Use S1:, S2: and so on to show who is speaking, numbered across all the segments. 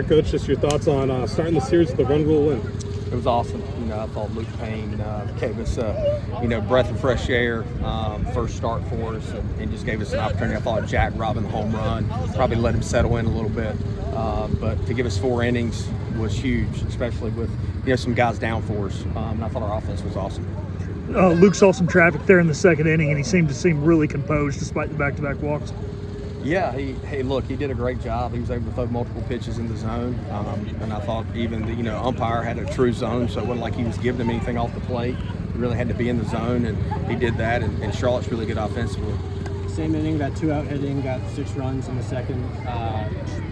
S1: Coach, just your thoughts on starting the series with the run rule win.
S2: It was awesome. I thought Luke Payne gave us a breath of fresh air, first start for us, and just gave us an opportunity. I thought Jack robbing the home run probably let him settle in a little bit, but to give us 4 innings was huge, especially with some guys down for us. And I thought our offense was awesome.
S3: Luke saw some traffic there in the second inning, and he seemed really composed despite the back-to-back walks.
S2: Yeah, he did a great job. He was able to throw multiple pitches in the zone, and I thought even the umpire had a true zone, so it wasn't like he was giving him anything off the plate. He really had to be in the zone, and he did that. And Charlotte's really good offensively.
S4: Same inning, got 2 out hitting, got 6 runs in the second.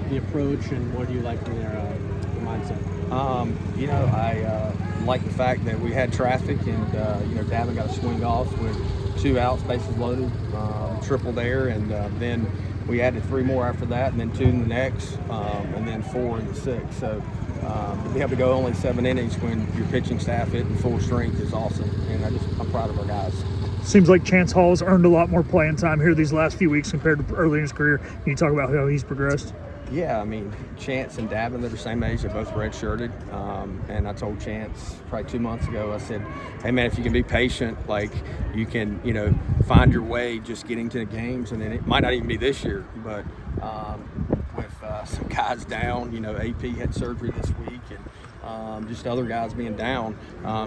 S4: The approach, and what do you like from their mindset?
S2: I like the fact that we had traffic, and Davin got a swing off with 2 outs, bases loaded, triple there, and then we added 3 more after that, and then 2 in the next, and then 4 in the 6th. So to be able to go only 7 innings when your pitching staff hit in full strength is awesome, and I'm proud of our guys.
S3: Seems like Chance Hall's earned a lot more playing time here these last few weeks compared to early in his career. Can you talk about how he's progressed?
S2: Yeah, Chance and Davin, they're the same age. They're both redshirted. And I told Chance probably 2 months ago, I said, hey, man, if you can be patient, you can, find your way just getting to the games. And then it might not even be this year, but with some guys down, AP had surgery this week, and just other guys being down,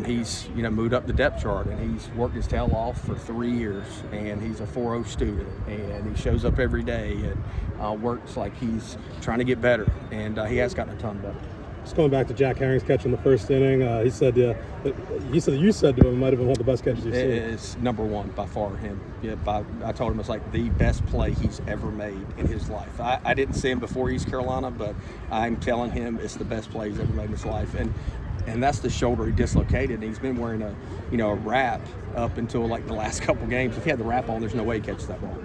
S2: he's, moved up the depth chart, and he's worked his tail off for 3 years, and he's a 4.0 student, and he shows up every day and works like he's trying to get better, and he has gotten a ton better.
S1: Just going back to Jack Herring's catch in the first inning, you said you said to him it might have been one of the best catches you've seen.
S2: It's number one by far him. Yeah, I told him it's like the best play he's ever made in his life. I didn't see him before East Carolina, but I'm telling him it's the best play he's ever made in his life. And that's the shoulder he dislocated. And he's been wearing a wrap up until the last couple games. If he had the wrap on, there's no way he catches that ball.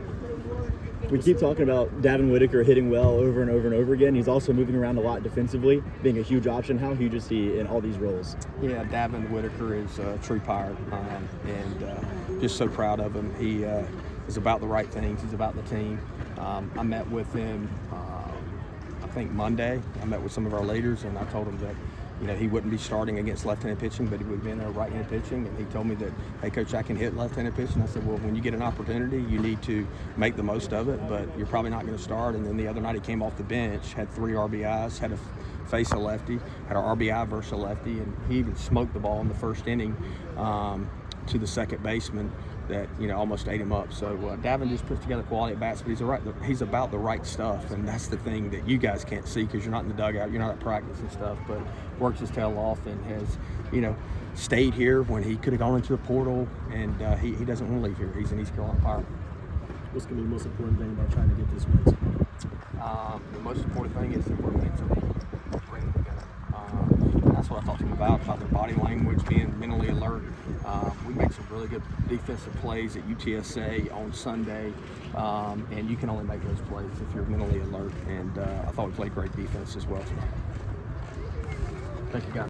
S5: We keep talking about Davin Whitaker hitting well over and over and over again. He's also moving around a lot defensively, being a huge option. How huge is he in all these roles?
S2: Yeah, Davin Whitaker is a true pirate, and just so proud of him. He is about the right things. He's about the team. I met with him, I think Monday. I met with some of our leaders, and I told him that he wouldn't be starting against left-handed pitching, but he would be in there right-handed pitching. And he told me that, hey, Coach, I can hit left-handed pitching. I said, well, when you get an opportunity, you need to make the most of it, but you're probably not going to start. And then the other night he came off the bench, had 3 RBIs, had to face a lefty, had an RBI versus a lefty, and he even smoked the ball in the first inning to the second baseman that almost ate him up. So Davin just puts together quality at bats, but he's about the right stuff, and that's the thing that you guys can't see because you're not in the dugout, you're not at practice and stuff. But works his tail off and has stayed here when he could have gone into the portal, and he doesn't want to leave here. He's an East Carolina Pirate.
S4: What's going to be the most important thing about trying to get this win?
S2: The most important thing is that we're mentally bringing together. That's what I talked to him about their body language, being mentally alert. We made some really good defensive plays at UTSA on Sunday, and you can only make those plays if you're mentally alert. And I thought we played great defense as well tonight. Thank you, guys.